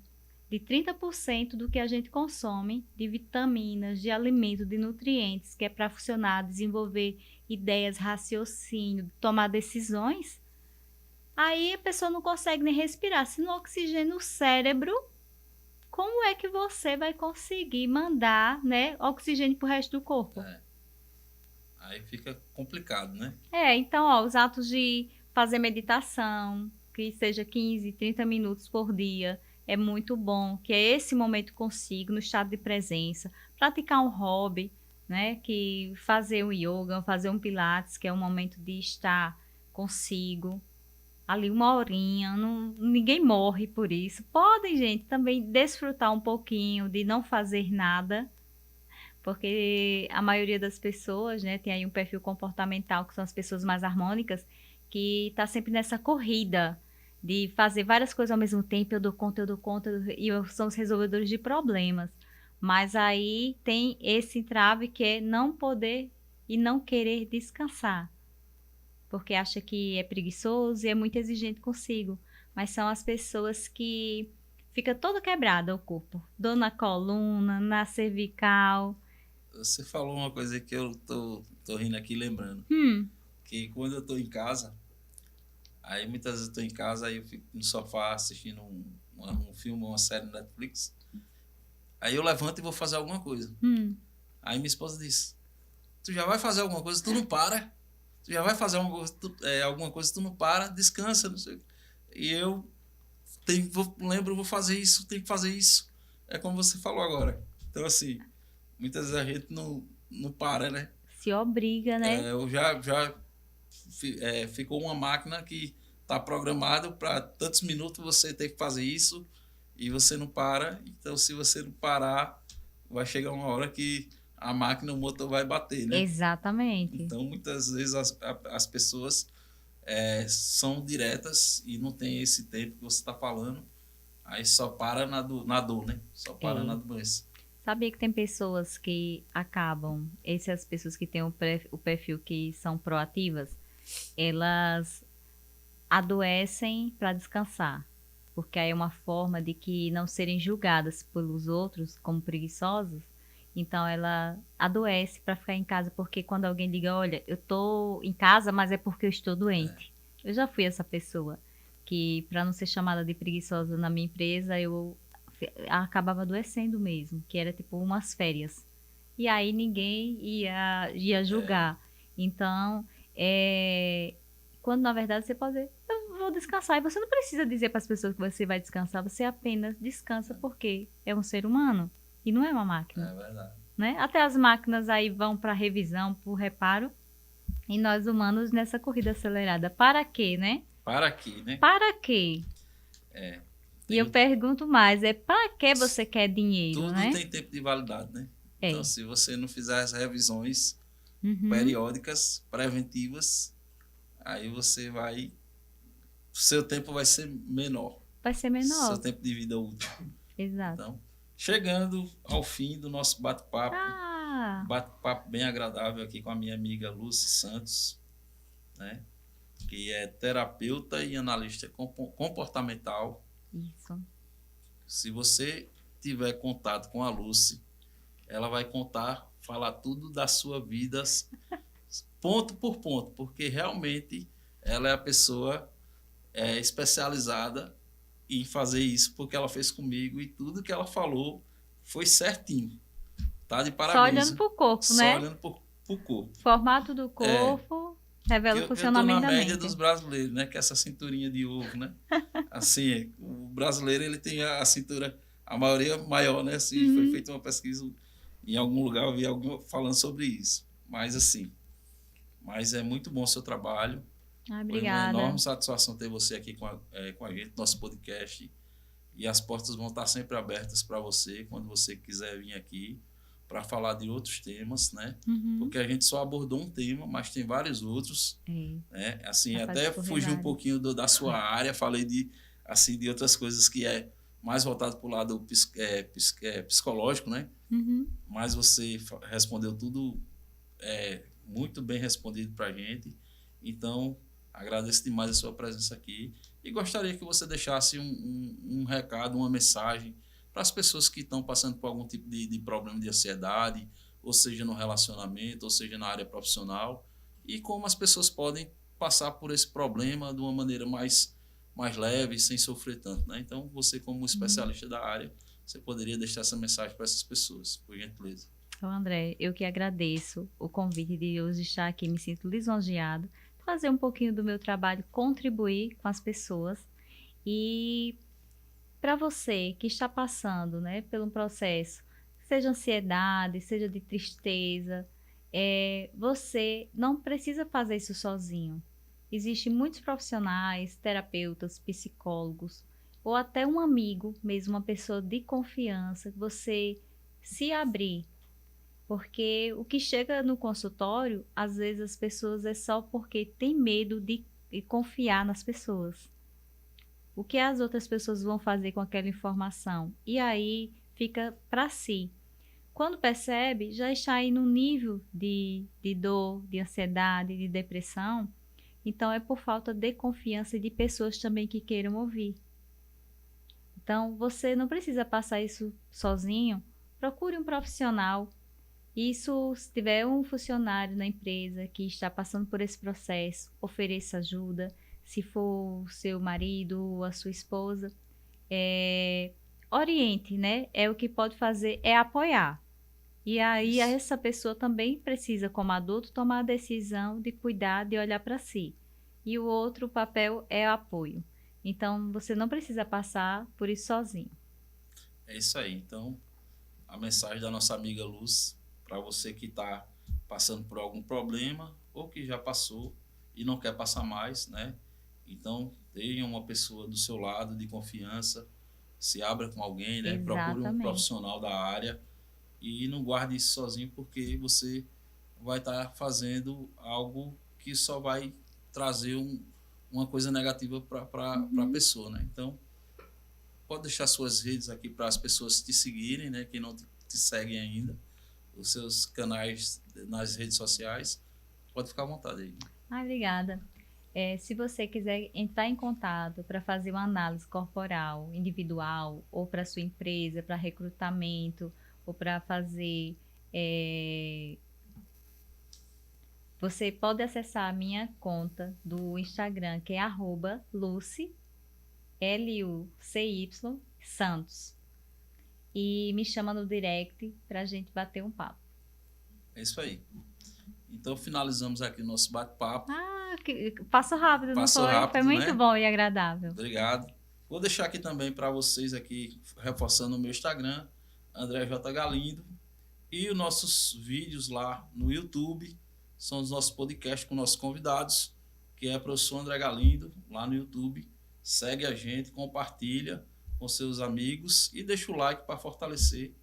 de 30% do que a gente consome, de vitaminas, de alimento, de nutrientes, que é para funcionar, desenvolver ideias, raciocínio, tomar decisões, aí a pessoa não consegue nem respirar. Se não oxigena o cérebro, como é que você vai conseguir mandar, né, oxigênio para o resto do corpo? Aí fica complicado, né? Então, ó, os atos de fazer meditação, que seja 15, 30 minutos por dia, é muito bom, que é esse momento consigo, no estado de presença. Praticar um hobby, né, que fazer um yoga, fazer um pilates, que é um momento de estar consigo, ali 1 horinha, ninguém morre por isso. Podem, gente, também desfrutar um pouquinho de não fazer nada, porque a maioria das pessoas, né, tem aí um perfil comportamental, que são as pessoas mais harmônicas, que está sempre nessa corrida de fazer várias coisas ao mesmo tempo, eu dou conta, e são os resolvedores de problemas. Mas aí tem esse entrave que é não poder e não querer descansar, porque acha que é preguiçoso e é muito exigente consigo. Mas são as pessoas que fica todo quebrado o corpo, dor na coluna, na cervical. Você falou uma coisa que eu tô rindo aqui lembrando. Que quando eu tô em casa, aí muitas vezes eu tô em casa, aí eu fico no sofá assistindo um filme, uma série no Netflix. Aí eu levanto e vou fazer alguma coisa. Aí minha esposa diz, tu já vai fazer alguma coisa, tu não para. Tu já vai fazer alguma coisa, tu não para, descansa, não sei. E eu vou fazer isso, tenho que fazer isso. É como você falou agora. Então, assim, muitas vezes a gente não para, né? Se obriga, né? Eu ficou uma máquina que está programada para tantos minutos você ter que fazer isso e você não para. Então, se você não parar, vai chegar uma hora que a máquina, o motor vai bater, né? Exatamente. Então, muitas vezes as pessoas são diretas e não tem esse tempo que você está falando. Aí só para na dor, né? Só para na doença. Sabia que tem pessoas que acabam, essas pessoas que têm o perfil que são proativas, elas adoecem para descansar, porque aí é uma forma de que não serem julgadas pelos outros como preguiçosas. Então ela adoece para ficar em casa, porque quando alguém diga, olha, eu tô em casa, mas é porque eu estou doente. Eu já fui essa pessoa que, para não ser chamada de preguiçosa na minha empresa, eu acabava adoecendo mesmo, que era tipo umas férias. E aí ninguém ia julgar. Então, quando na verdade você pode dizer, eu vou descansar. E você não precisa dizer para as pessoas que você vai descansar, você apenas descansa porque é um ser humano e não é uma máquina. É verdade. Né? Até as máquinas aí vão para revisão, para reparo, e nós humanos nessa corrida acelerada. Para quê, né? Para quê, né? Para quê? E eu pergunto mais, para que você quer dinheiro, tudo, né? Tudo tem tempo de validade, né? Então, se você não fizer as revisões periódicas, preventivas, aí você vai... Seu tempo vai ser menor. Vai ser menor. Seu tempo de vida útil. Exato. Então, chegando ao fim do nosso bate-papo, bate-papo bem agradável aqui com a minha amiga Lucy Santos, né? Que é terapeuta e analista comportamental. Isso. Se você tiver contato com a Lucy, ela vai falar tudo da sua vida, ponto por ponto, porque realmente ela é a pessoa especializada em fazer isso, porque ela fez comigo e tudo que ela falou foi certinho. Tá de parabéns. Só olhando pro corpo, né? Só olhando pro corpo. Formato do corpo revela o funcionamento da mente. Eu tô na média dos brasileiros, né? Que é essa cinturinha de ovo, né? Assim, o brasileiro, ele tem a cintura, a maioria maior, né? Assim, foi feita uma pesquisa em algum lugar, eu vi alguém falando sobre isso. Mas, assim, é muito bom o seu trabalho. Obrigada. Foi uma enorme satisfação ter você aqui com a gente, nosso podcast. E as portas vão estar sempre abertas para você, quando você quiser vir aqui. para falar de outros temas, né? Uhum. Porque a gente só abordou um tema, mas tem vários outros, né? Assim, até fugi um pouquinho da sua área, falei de outras coisas que é mais voltado para o lado psicológico, né? Uhum. Mas você respondeu tudo muito bem respondido para a gente. Então, agradeço demais a sua presença aqui e gostaria que você deixasse um recado, uma mensagem para as pessoas que estão passando por algum tipo de problema de ansiedade, ou seja, no relacionamento, ou seja, na área profissional, e como as pessoas podem passar por esse problema de uma maneira mais leve, sem sofrer tanto, né? Então, você como especialista da área, você poderia deixar essa mensagem para essas pessoas, por gentileza. Então, André, eu que agradeço o convite de hoje estar aqui, me sinto lisonjeado, fazer um pouquinho do meu trabalho, contribuir com as pessoas. E para você que está passando, né, por um processo, seja ansiedade, seja de tristeza, você não precisa fazer isso sozinho. Existem muitos profissionais, terapeutas, psicólogos, ou até um amigo, mesmo uma pessoa de confiança, que você se abrir. Porque o que chega no consultório, às vezes as pessoas é só porque tem medo de confiar nas pessoas. O que as outras pessoas vão fazer com aquela informação? E aí fica para si. Quando percebe, já está aí no nível de dor, de ansiedade, de depressão. Então é por falta de confiança e de pessoas também que queiram ouvir. Então você não precisa passar isso sozinho. Procure um profissional. Isso, se tiver um funcionário na empresa que está passando por esse processo, ofereça ajuda. Se for o seu marido ou a sua esposa, oriente, né? O que pode fazer é apoiar. E aí essa pessoa também precisa, como adulto, tomar a decisão de cuidar, de olhar para si. E o outro papel é apoio. Então, você não precisa passar por isso sozinho. É isso aí. Então, a mensagem da nossa amiga Luz, para você que está passando por algum problema ou que já passou e não quer passar mais, né? Então, tenha uma pessoa do seu lado de confiança, se abra com alguém, né? Procure um profissional da área e não guarde isso sozinho, porque você vai estar fazendo algo que só vai trazer uma coisa negativa para a pessoa, né? Então, pode deixar suas redes aqui para as pessoas te seguirem, né? Quem não te seguem ainda, os seus canais nas redes sociais, pode ficar à vontade aí. Obrigada. Se você quiser entrar em contato para fazer uma análise corporal, individual, ou para sua empresa, para recrutamento, ou para fazer... Você pode acessar a minha conta do Instagram, que é @Lucy, Lucy Santos. E me chama no direct para a gente bater um papo. É isso aí. Então, finalizamos aqui o nosso bate-papo. Passou rápido, não foi? Rápido, foi muito né? bom e agradável. Obrigado. Vou deixar aqui também para vocês aqui, reforçando o meu Instagram, André J. Galindo. E os nossos vídeos lá no YouTube são os nossos podcasts com nossos convidados, que é o professor André Galindo, lá no YouTube. Segue a gente, compartilha com seus amigos e deixa o like para fortalecer.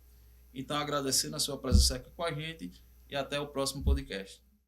Então, agradecendo a sua presença aqui com a gente e até o próximo podcast.